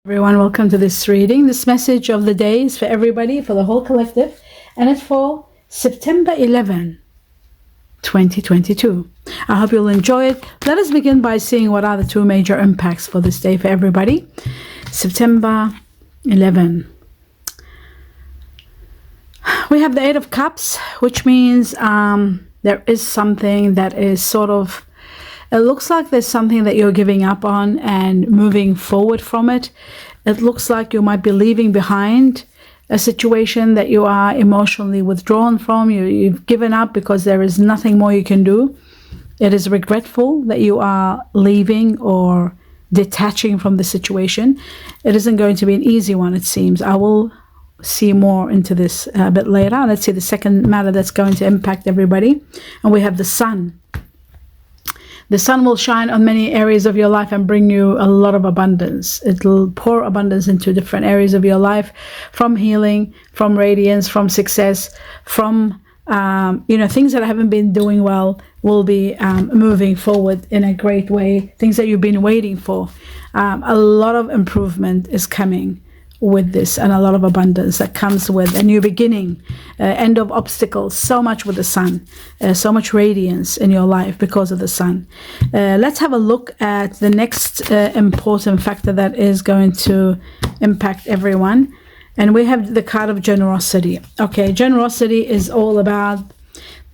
Everyone, welcome to this reading. This message of the day is for everybody, for the whole collective, and it's for September 11, 2022. I hope you'll enjoy it. Let us begin by seeing what are the two major impacts for this day for everybody. September 11. We have the Eight of Cups, which means there is something that is sort of, it looks like there's something that you're giving up on and moving forward from it. It looks like you might be leaving behind a situation that you are emotionally withdrawn from. You've given up because there is nothing more you can do. It is regretful that you are leaving or detaching from the situation. It isn't going to be an easy one, it seems. I will see more into this a bit later. Let's see the second matter that's going to impact everybody. And we have the Sun. The sun will shine on many areas of your life and bring you a lot of abundance. It will pour abundance into different areas of your life, from healing, from radiance, from success, from things that haven't been doing well will be moving forward in a great way. Things that you've been waiting for. A lot of improvement is coming with this, and a lot of abundance that comes with a new beginning, end of obstacles. So much with the sun, so much radiance in your life because of the sun. Let's have a look at the next important factor that is going to impact everyone, and we have the card of generosity. Okay, generosity is all about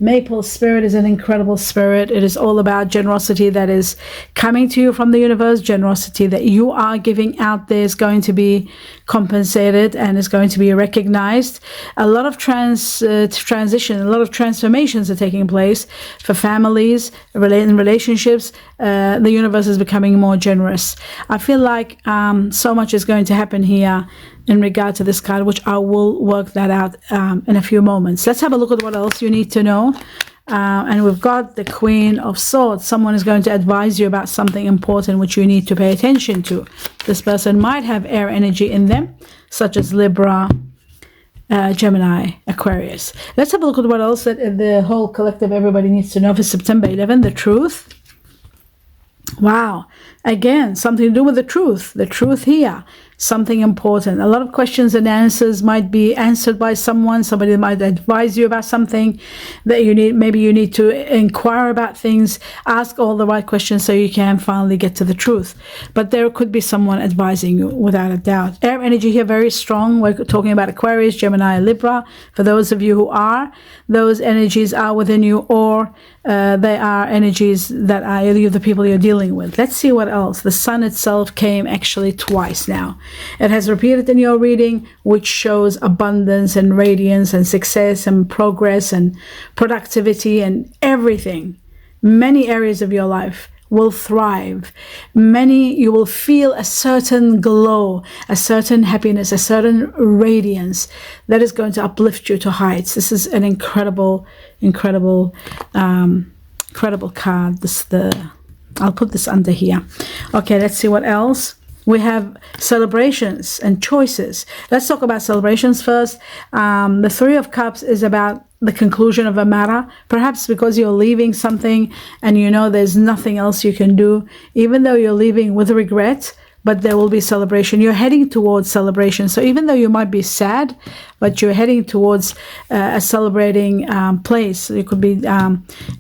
Maple spirit is an incredible spirit. It is all about generosity that is coming to you from the universe. Generosity that you are giving out there is going to be compensated and is going to be recognized. A lot of transition, a lot of transformations are taking place for families, in relationships. The universe is becoming more generous. I feel like so much is going to happen here in regard to this card, which I will work that out in a few moments. Let's have a look at what else you need to know. And we've got the Queen of Swords. Someone is going to advise you about something important which you need to pay attention to. This person might have air energy in them, such as Libra, Gemini, Aquarius. Let's have a look at what else that the whole collective, everybody needs to know for September 11. The truth. Wow. Again, something to do with the truth. The truth here. Something important. A lot of questions and answers might be answered by someone. Somebody might advise you about something that you need. Maybe you need to inquire about things. Ask all the right questions so you can finally get to the truth. But there could be someone advising you without a doubt. Air energy here very strong. We're talking about Aquarius, Gemini, Libra. For those of you who are, those energies are within you, or they are energies that are either the people you're dealing with. Let's see what else. The sun itself came actually twice now. It has repeated in your reading, which shows abundance and radiance and success and progress and productivity and everything. Many areas of your life will thrive. You will feel a certain glow, a certain happiness, a certain radiance that is going to uplift you to heights. This is an incredible card. I'll put this under here. Okay, let's see what else. We have celebrations and choices. Let's talk about celebrations first. The Three of Cups is about the conclusion of a matter, perhaps because you're leaving something and you know there's nothing else you can do, even though you're leaving with regret, but there will be celebration. You're heading towards celebration. So even though you might be sad, but you're heading towards a celebrating place. You could be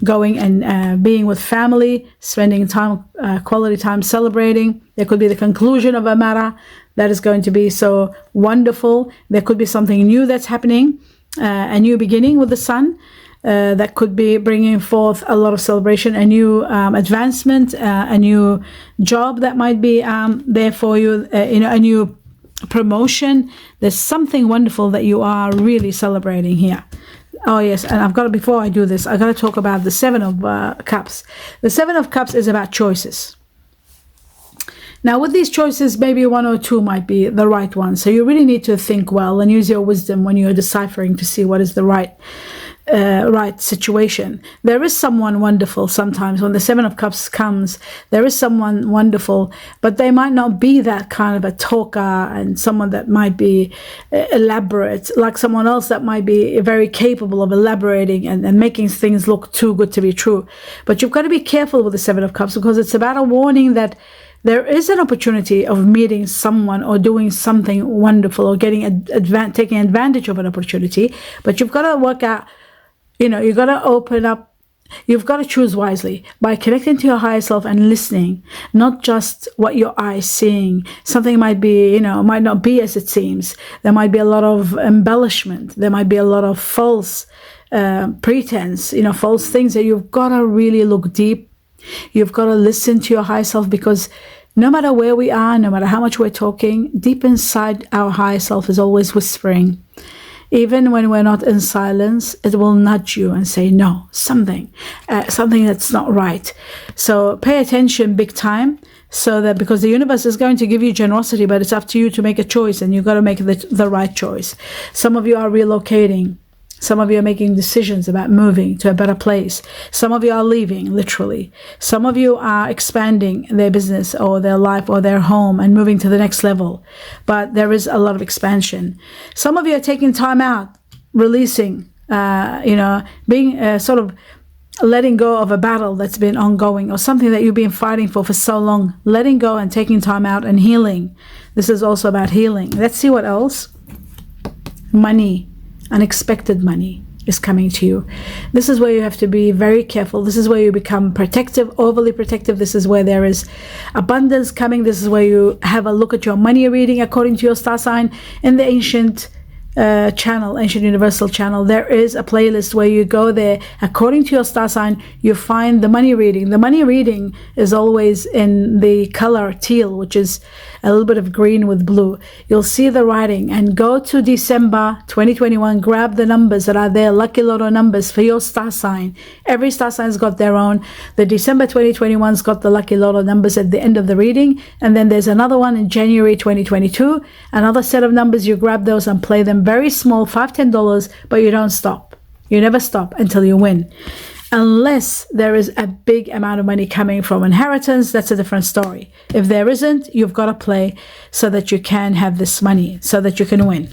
going and being with family, spending time, quality time celebrating. There could be the conclusion of a matter that is going to be so wonderful. There could be something new that's happening, a new beginning with the sun. That could be bringing forth a lot of celebration, a new advancement, a new job that might be there for you, a new promotion. There's something wonderful that you are really celebrating here. Oh yes, and before I do this, I've got to talk about the Seven of Cups. The Seven of Cups is about choices. Now with these choices, maybe one or two might be the right one. So you really need to think well and use your wisdom when you're deciphering to see what is the right situation. There is someone wonderful sometimes when the Seven of Cups comes. There is someone wonderful, but they might not be that kind of a talker and someone that might be elaborate, like someone else that might be very capable of elaborating and making things look too good to be true. But you've got to be careful with the Seven of Cups because it's about a warning that there is an opportunity of meeting someone or doing something wonderful or getting taking advantage of an opportunity, but you've got to work out, you've got to open up, you've got to choose wisely by connecting to your higher self and listening, not just what your eye is seeing. Something might be, might not be as it seems. There might be a lot of embellishment. There might be a lot of false pretense, false things that you've got to really look deep. You've got to listen to your higher self, because no matter where we are, no matter how much we're talking, deep inside our higher self is always whispering. Even when we're not in silence, it will nudge you and say, no, something that's not right. So pay attention big time, so that, because the universe is going to give you generosity, but it's up to you to make a choice, and you've got to make the right choice. Some of you are relocating. Some of you are making decisions about moving to a better place. Some of you are leaving, literally. Some of you are expanding their business or their life or their home and moving to the next level. But there is a lot of expansion. Some of you are taking time out, releasing, being sort of letting go of a battle that's been ongoing, or something that you've been fighting for so long. Letting go and taking time out and healing. This is also about healing. Let's see what else. Money. Unexpected money is coming to you. This is where you have to be very careful. This is where you become protective, overly protective. This is where there is abundance coming. This is where you have a look at your money reading according to your star sign. In the ancient ancient universal channel, there is a playlist where you go there according to your star sign. You find the money reading. The money reading is always in the color teal, which is a little bit of green with blue. You'll see the writing, and go to December 2021, grab the numbers that are there, lucky lotto numbers for your star sign. Every star sign's got their own. The December 2021's got the lucky lotto numbers at the end of the reading, and then there's another one in January 2022, another set of numbers. You grab those and play them very small, $5-10, but you don't stop. You never stop until you win. Unless there is a big amount of money coming from inheritance, that's a different story. If there isn't, you've got to play so that you can have this money, so that you can win.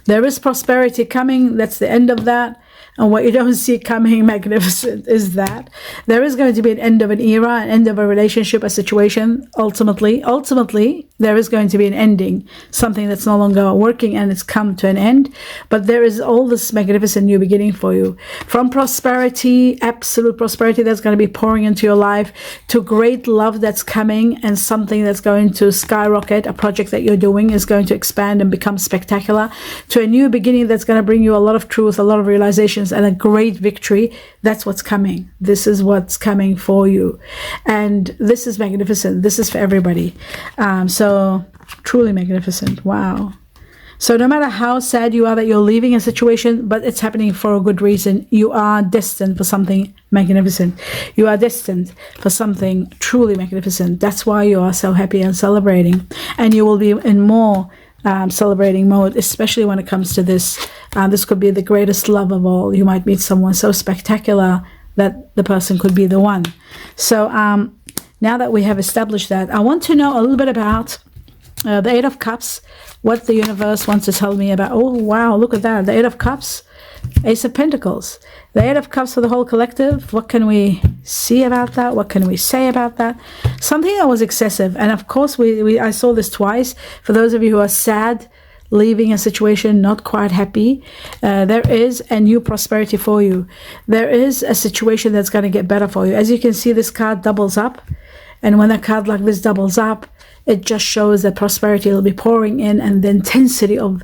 There is prosperity coming. That's the end of that. And what you don't see coming, magnificent, is that there is going to be an end of an era, an end of a relationship, a situation. Ultimately, there is going to be an ending, something that's no longer working and it's come to an end. But there is all this magnificent new beginning for you. From prosperity, absolute prosperity that's going to be pouring into your life, to great love that's coming and something that's going to skyrocket. A project that you're doing is going to expand and become spectacular, to a new beginning that's going to bring you a lot of truth, a lot of realizations, and a great victory. That's what's coming. This is what's coming for you. And this is magnificent. This is for everybody. So truly magnificent. Wow. So no matter how sad you are that you're leaving a situation, but it's happening for a good reason, you are destined for something magnificent. You are destined for something truly magnificent. That's why you are so happy and celebrating. And you will be in more celebrating mode, especially when it comes to this. This could be the greatest love of all. You might meet someone so spectacular that the person could be the one. So now that we have established that, I want to know a little bit about the Eight of Cups, what the universe wants to tell me about. Oh, wow, look at that. The Eight of Cups, Ace of Pentacles. The Eight of Cups for the whole collective. What can we see about that? What can we say about that? Something that was excessive. And of course, I saw this twice. For those of you who are sad, leaving a situation, not quite happy, there is a new prosperity for you. There is a situation that's going to get better for you. As you can see, this card doubles up. And when a card like this doubles up, it just shows that prosperity will be pouring in, and the intensity of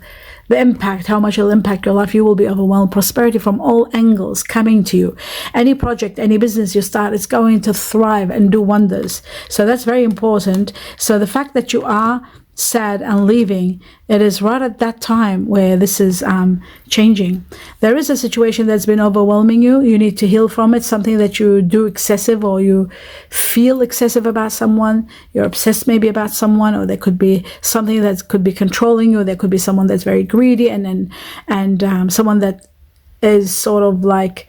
the impact, how much it'll impact your life, you will be overwhelmed. Prosperity from all angles coming to you. Any project, any business you start, it's going to thrive and do wonders. So that's very important. So the fact that you are sad and leaving, it is right at that time where this is changing. There is a situation that's been overwhelming you. You need to heal from it. Something that you do excessive, or you feel excessive about someone. You're obsessed maybe about someone, or there could be something that could be controlling you. There could be someone that's very greedy, and someone that is sort of like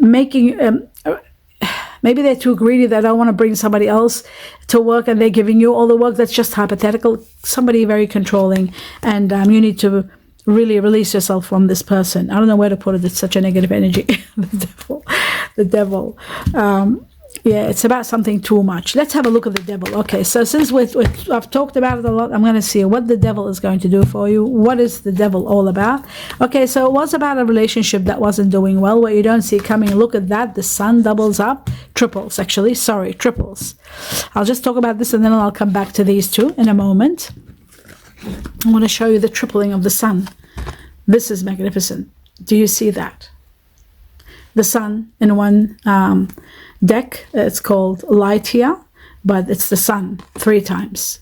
making maybe they're too greedy. They don't want to bring somebody else to work, and they're giving you all the work. That's just hypothetical. Somebody very controlling, and you need to really release yourself from this person. I don't know where to put it. It's such a negative energy. The devil. Yeah, it's about something too much. Let's have a look at the devil. Okay, so since I've talked about it a lot, I'm going to see what the devil is going to do for you. What is the devil all about? Okay, so it was about a relationship that wasn't doing well, where you don't see it coming. Look at that. The sun doubles up. Triples, actually. Sorry, triples. I'll just talk about this and then I'll come back to these two in a moment. I want to show you the tripling of the sun. This is magnificent. Do you see that? The sun in one deck, it's called light here, but it's the sun 3 times.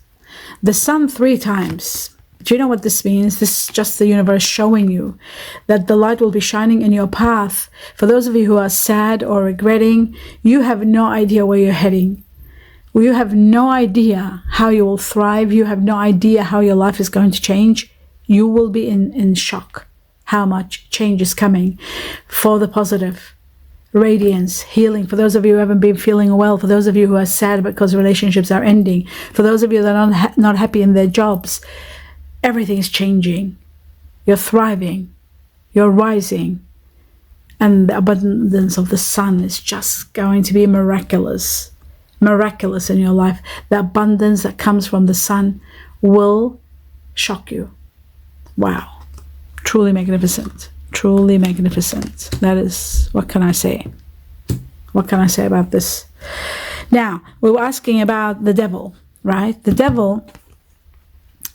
The sun 3 times. Do you know what this means? This is just the universe showing you that the light will be shining in your path. For those of you who are sad or regretting, you have no idea where you're heading. You have no idea how you will thrive. You have no idea how your life is going to change. You will be in shock how much change is coming for the positive. Radiance, healing. For those of you who haven't been feeling well, for those of you who are sad because relationships are ending, for those of you that are not happy in their jobs, everything is changing. You're thriving. You're rising. And the abundance of the sun is just going to be miraculous. Miraculous in your life. The abundance that comes from the sun will shock you. Wow. Truly magnificent. Truly magnificent. That is, what can I say? What can I say about this? Now, we were asking about the devil, right? The devil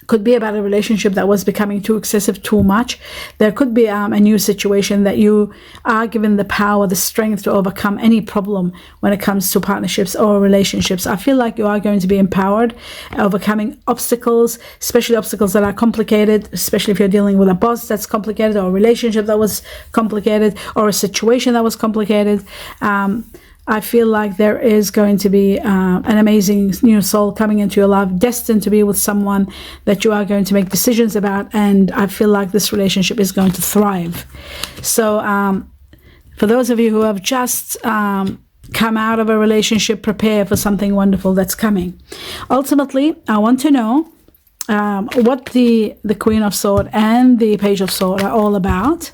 could be about a relationship that was becoming too excessive, too much. There could be a new situation that you are given the power, the strength to overcome any problem when it comes to partnerships or relationships. I feel like you are going to be empowered, overcoming obstacles, especially obstacles that are complicated, especially if you're dealing with a boss that's complicated, or a relationship that was complicated, or a situation that was complicated. I feel like there is going to be an amazing new soul coming into your life, destined to be with someone that you are going to make decisions about, and I feel like this relationship is going to thrive. So for those of you who have just come out of a relationship, prepare for something wonderful that's coming. Ultimately, I want to know what the Queen of Swords and the Page of Swords are all about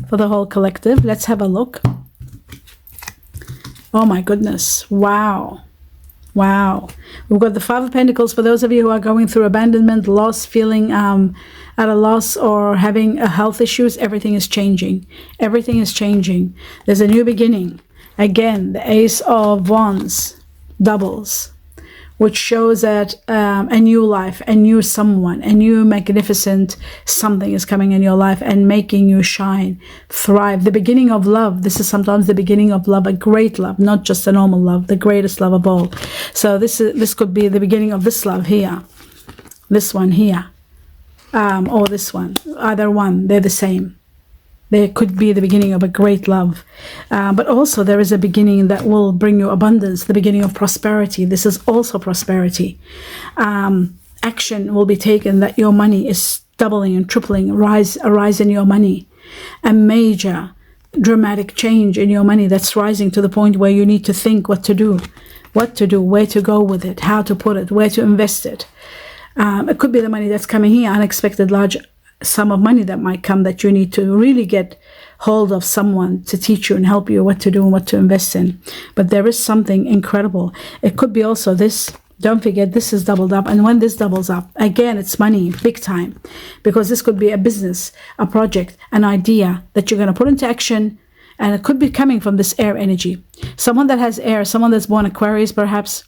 for the whole collective. Let's have a look. Oh my goodness. Wow. Wow. We've got the Five of Pentacles. For those of you who are going through abandonment, loss, feeling at a loss, or having health issues, everything is changing. Everything is changing. There's a new beginning. Again, the Ace of Wands doubles, which shows that a new life, a new someone, a new magnificent something is coming in your life and making you shine, thrive. The beginning of love. This is sometimes the beginning of love, a great love, not just a normal love, the greatest love of all. So this could be the beginning of this love here, this one here, or this one. Either one, they're the same. There could be the beginning of a great love. But also there is a beginning that will bring you abundance, the beginning of prosperity. This is also prosperity. Action will be taken that your money is doubling and tripling, a rise in your money. A major dramatic change in your money that's rising to the point where you need to think what to do, where to go with it, how to put it, where to invest it. It could be the money that's coming here, unexpected large sum of money that might come, that you need to really get hold of someone to teach you and help you what to do and what to invest in. But there is something incredible. It could be also this. Don't forget, this is doubled up. And when this doubles up, again, it's money, big time. Because this could be a business, a project, an idea that you're going to put into action. And it could be coming from this air energy. Someone that has air, someone that's born Aquarius, perhaps.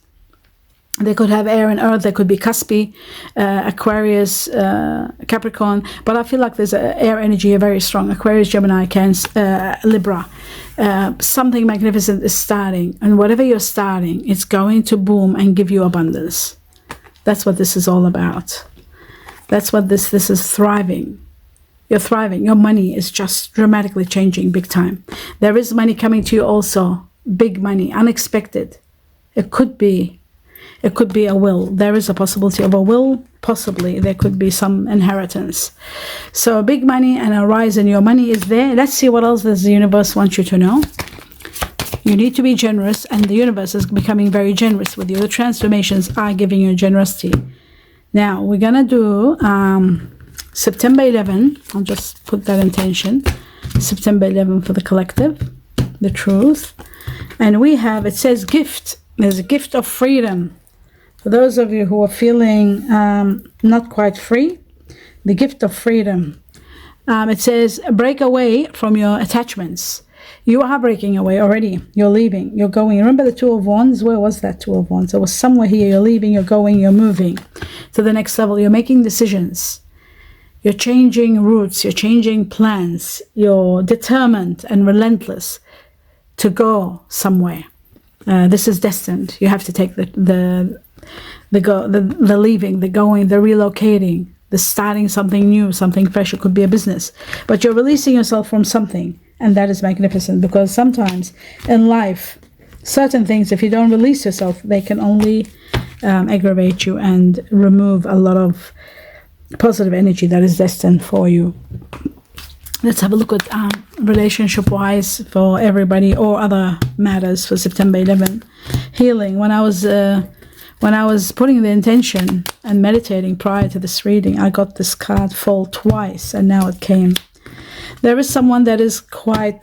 They could have air and earth. They could be Cuspi, Aquarius, Capricorn. But I feel like there's an air energy, a very strong Aquarius, Gemini, Cancer, Libra. Something magnificent is starting. And whatever you're starting, it's going to boom and give you abundance. That's what this is all about. That's what this is thriving. You're thriving. Your money is just dramatically changing big time. There is money coming to you also. Big money, unexpected. It could be a will. There is a possibility of a will. Possibly there could be some inheritance. So big money and a rise in your money is there. Let's see what else does the universe want you to know. You need to be generous, and the universe is becoming very generous with you. The transformations are giving you generosity. Now we're gonna do September 11. I'll just put that intention. September 11 for the collective. the truth. And we have, it says gift. There's a gift of freedom. For those of you who are feeling not quite free, the gift of freedom. It says break away from your attachments. You are breaking away already. You're leaving. You're going. Remember the Two of Wands? Where was that Two of Wands? It was somewhere here. You're leaving. You're going. You're moving to the next level. You're making decisions. You're changing routes. You're changing plans. You're determined and relentless to go somewhere. This is destined. You have to take the leaving, the going, the relocating, the starting something new, something fresh. It could be a business, but you're releasing yourself from something, and that is magnificent, because sometimes in life, certain things, if you don't release yourself, they can only aggravate you and remove a lot of positive energy that is destined for you. Let's have a look at relationship-wise for everybody, or other matters for September 11. Healing. When I was putting the intention and meditating prior to this reading, I got this card fall twice, and now it came. There is someone that is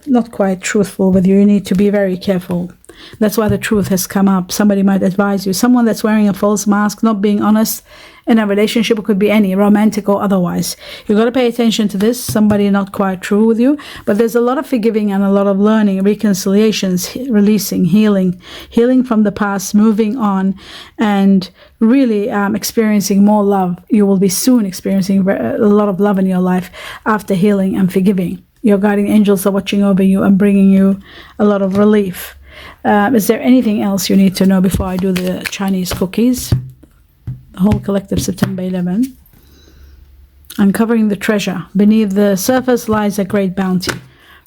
not quite truthful with you. You need to be very careful. That's why the truth has come up. Somebody might advise you. Someone that's wearing a false mask, not being honest in a relationship. It could be any, romantic or otherwise. You've got to pay attention to this. Somebody not quite true with you. But there's a lot of forgiving and a lot of learning, reconciliations, releasing, healing from the past, moving on, and really experiencing more love. You will be soon experiencing a lot of love in your life after healing and forgiving. Your guardian angels are watching over you and bringing you a lot of relief. Is there anything else you need to know before I do the Chinese cookies? The whole collective September 11. Uncovering the treasure. Beneath the surface lies a great bounty.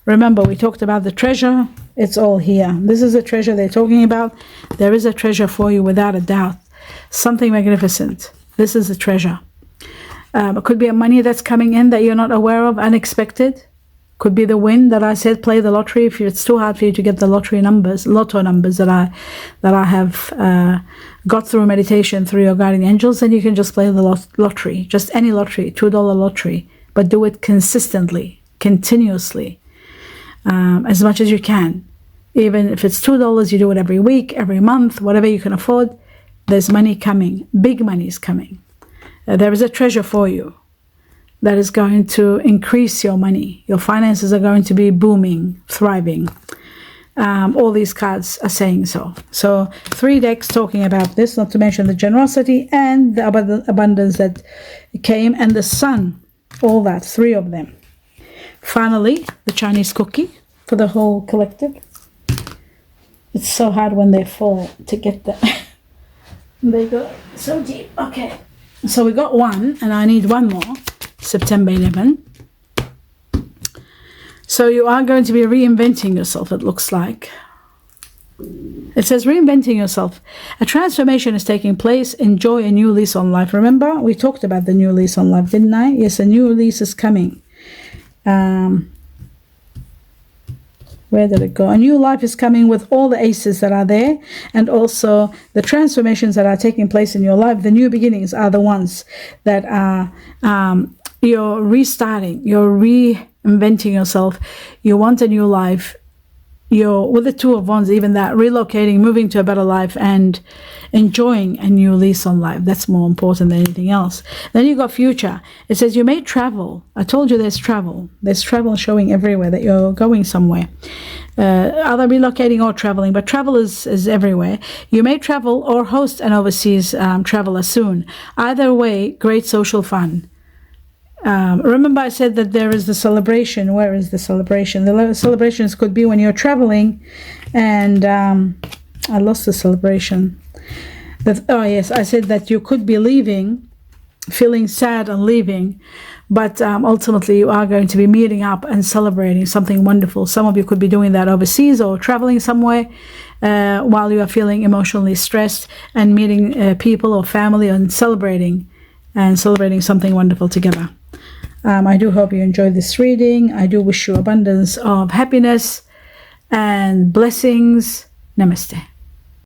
Remember, we talked about the treasure. It's all here. This is the treasure they're talking about. There is a treasure for you without a doubt. Something magnificent. This is the treasure. It could be a money that's coming in that you're not aware of, unexpected. Could be the win that I said, play the lottery. If it's too hard for you to get the lotto numbers that I have got through meditation, through your guardian angels, then you can just play the lottery, just any lottery, $2 lottery, but do it consistently, continuously, as much as you can. Even if it's $2, you do it every week, every month, whatever you can afford. There's money coming, big money is coming. There is a treasure for you that is going to increase your money. Your finances are going to be booming, thriving. All these cards are saying so. So 3 decks talking about this, not to mention the generosity and the abundance that came, and the sun, all that, 3 of them. Finally, the Chinese cookie for the whole collective. It's so hard when they fall to get that. They go so deep. Okay. So we got 1, and I need 1 more. September 11. So you are going to be reinventing yourself, it looks like. It says reinventing yourself. A transformation is taking place. Enjoy a new lease on life. Remember, we talked about the new lease on life, didn't I? Yes, a new lease is coming. Where did it go? A new life is coming with all the aces that are there, and also the transformations that are taking place in your life. The new beginnings are the ones that are you're restarting, you're reinventing yourself. You want a new life. You're with the 2 of Wands, even that, relocating, moving to a better life, and enjoying a new lease on life. That's more important than anything else. Then you got future. It says you may travel. I told you there's travel. There's travel showing everywhere that you're going somewhere. Either relocating or traveling, but travel is everywhere. You may travel or host an overseas traveler soon. Either way, great social fun. Remember I said that there is the celebration. Where is the celebration? The celebrations could be when you're traveling, and I lost the celebration. Oh yes, I said that you could be leaving, feeling sad and leaving, but ultimately you are going to be meeting up and celebrating something wonderful. Some of you could be doing that overseas or traveling somewhere while you are feeling emotionally stressed, and meeting people or family and celebrating something wonderful together. I do hope you enjoyed this reading. I do wish you abundance of happiness and blessings. Namaste.